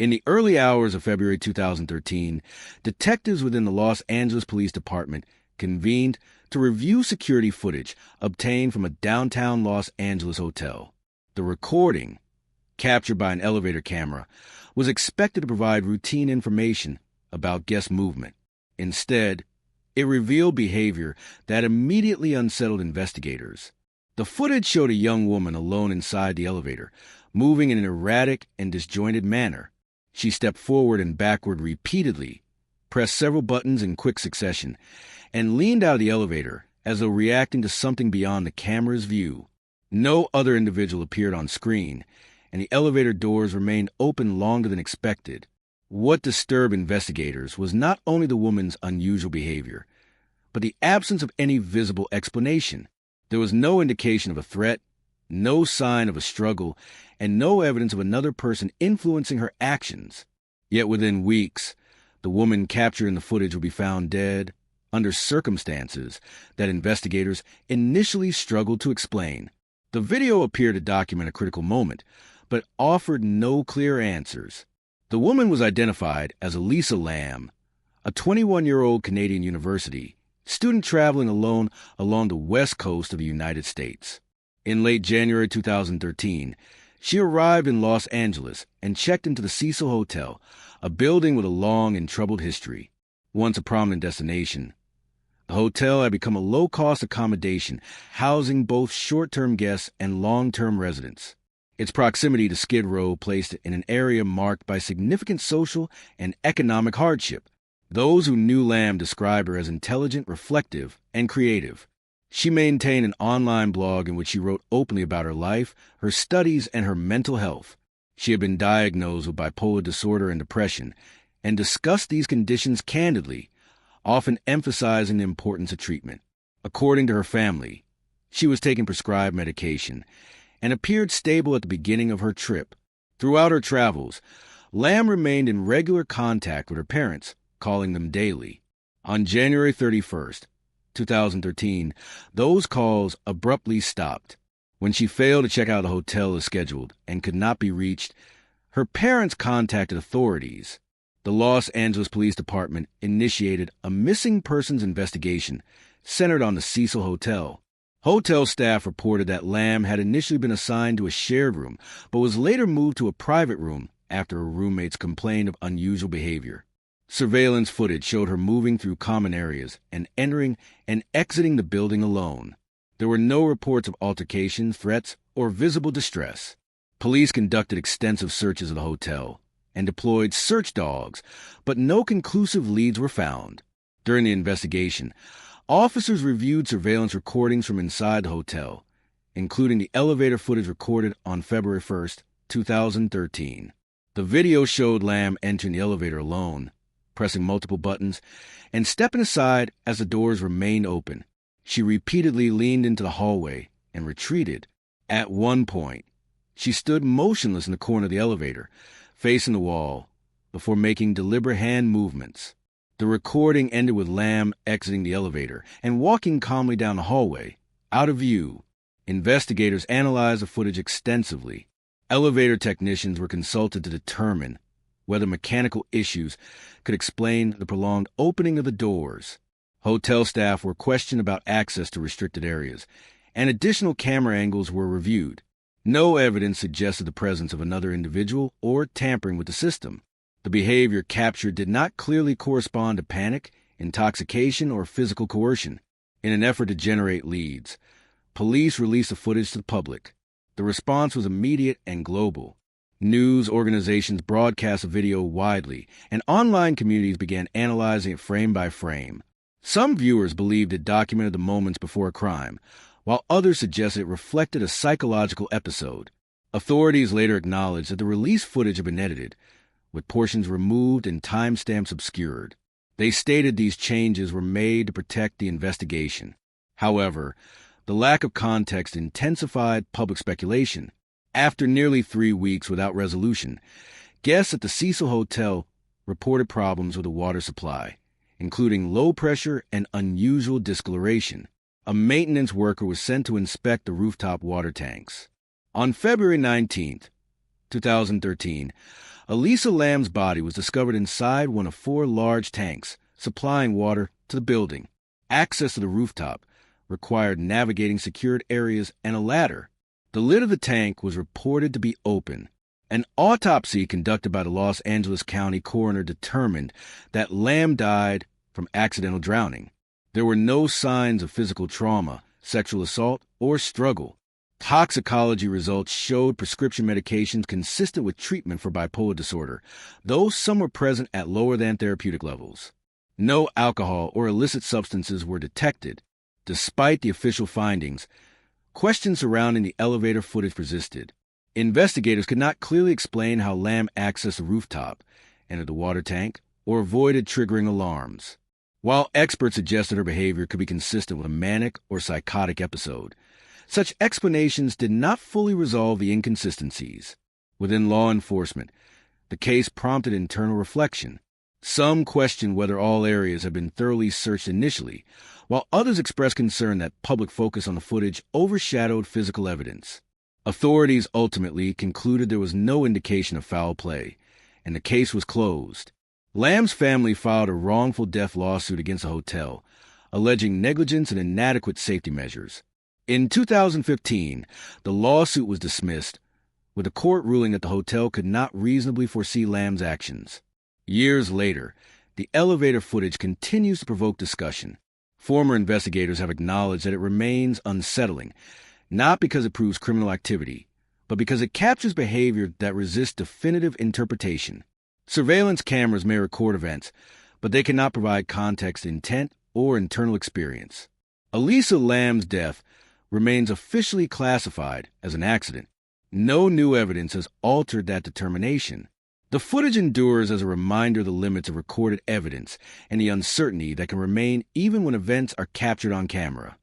In the early hours of February 2013, detectives within the Los Angeles Police Department convened to review security footage obtained from a downtown Los Angeles hotel. The recording, captured by an elevator camera, was expected to provide routine information about guest movement. Instead, it revealed behavior that immediately unsettled investigators. The footage showed a young woman alone inside the elevator, moving in an erratic and disjointed manner. She stepped forward and backward repeatedly, pressed several buttons in quick succession, and leaned out of the elevator as though reacting to something beyond the camera's view. No other individual appeared on screen, and the elevator doors remained open longer than expected. What disturbed investigators was not only the woman's unusual behavior, but the absence of any visible explanation. There was no indication of a threat, no sign of a struggle, and no evidence of another person influencing her actions. Yet within weeks, the woman captured in the footage would be found dead under circumstances that investigators initially struggled to explain. The video appeared to document a critical moment, but offered no clear answers. The woman was identified as Elisa Lam, a 21-year-old Canadian university student traveling alone along the west coast of the United States. In late January 2013, she arrived in Los Angeles and checked into the Cecil Hotel, a building with a long and troubled history. Once a prominent destination, the hotel had become a low-cost accommodation, housing both short-term guests and long-term residents. Its proximity to Skid Row placed it in an area marked by significant social and economic hardship. Those who knew Lam described her as intelligent, reflective, and creative. She maintained an online blog in which she wrote openly about her life, her studies, and her mental health. She had been diagnosed with bipolar disorder and depression, and discussed these conditions candidly, often emphasizing the importance of treatment. According to her family, she was taking prescribed medication and appeared stable at the beginning of her trip. Throughout her travels, Lam remained in regular contact with her parents, calling them daily. On January 31st, 2013, those calls abruptly stopped. When she failed to check out the hotel as scheduled and could not be reached, her parents contacted authorities. The Los Angeles Police Department initiated a missing persons investigation centered on the Cecil Hotel. Hotel staff reported that Lam had initially been assigned to a shared room, but was later moved to a private room after her roommates complained of unusual behavior. Surveillance footage showed her moving through common areas and entering and exiting the building alone. There were no reports of altercations, threats, or visible distress. Police conducted extensive searches of the hotel and deployed search dogs, but no conclusive leads were found. During the investigation, officers reviewed surveillance recordings from inside the hotel, including the elevator footage recorded on February 1st, 2013. The video showed Lam entering the elevator alone, pressing multiple buttons, and stepping aside as the doors remained open. She repeatedly leaned into the hallway and retreated. At one point, she stood motionless in the corner of the elevator, facing the wall, before making deliberate hand movements. The recording ended with Lam exiting the elevator and walking calmly down the hallway, out of view. Investigators analyzed the footage extensively. Elevator technicians were consulted to determine whether mechanical issues could explain the prolonged opening of the doors. Hotel staff were questioned about access to restricted areas, and additional camera angles were reviewed. No evidence suggested the presence of another individual or tampering with the system. The behavior captured did not clearly correspond to panic, intoxication, or physical coercion. In an effort to generate leads, police released the footage to the public. The response was immediate and global. News organizations broadcast the video widely, and online communities began analyzing it frame by frame. Some viewers believed it documented the moments before a crime, while others suggested it reflected a psychological episode. Authorities later acknowledged that the released footage had been edited, with portions removed and timestamps obscured. They stated these changes were made to protect the investigation. However, the lack of context intensified public speculation. After nearly 3 weeks without resolution, guests at the Cecil Hotel reported problems with the water supply, including low pressure and unusual discoloration. A maintenance worker was sent to inspect the rooftop water tanks. On February 19th, 2013, Elisa Lam's body was discovered inside one of 4 large tanks supplying water to the building. Access to the rooftop required navigating secured areas and a ladder. The lid of the tank was reported to be open. An autopsy conducted by the Los Angeles County coroner determined that Lam died from accidental drowning. There were no signs of physical trauma, sexual assault, or struggle. Toxicology results showed prescription medications consistent with treatment for bipolar disorder, though some were present at lower than therapeutic levels. No alcohol or illicit substances were detected. Despite the official findings, questions surrounding the elevator footage persisted. Investigators could not clearly explain how Lam accessed the rooftop, entered the water tank, or avoided triggering alarms. While experts suggested her behavior could be consistent with a manic or psychotic episode, such explanations did not fully resolve the inconsistencies. Within law enforcement, the case prompted internal reflection. Some questioned whether all areas had been thoroughly searched initially, while others expressed concern that public focus on the footage overshadowed physical evidence. Authorities ultimately concluded there was no indication of foul play, and the case was closed. Lam's family filed a wrongful death lawsuit against the hotel, alleging negligence and inadequate safety measures. In 2015, the lawsuit was dismissed, with the court ruling that the hotel could not reasonably foresee Lam's actions. Years later, the elevator footage continues to provoke discussion. Former investigators have acknowledged that it remains unsettling, not because it proves criminal activity, but because it captures behavior that resists definitive interpretation. Surveillance cameras may record events, but they cannot provide context, intent, or internal experience. Elisa Lam's death remains officially classified as an accident. No new evidence has altered that determination. The footage endures as a reminder of the limits of recorded evidence and the uncertainty that can remain even when events are captured on camera.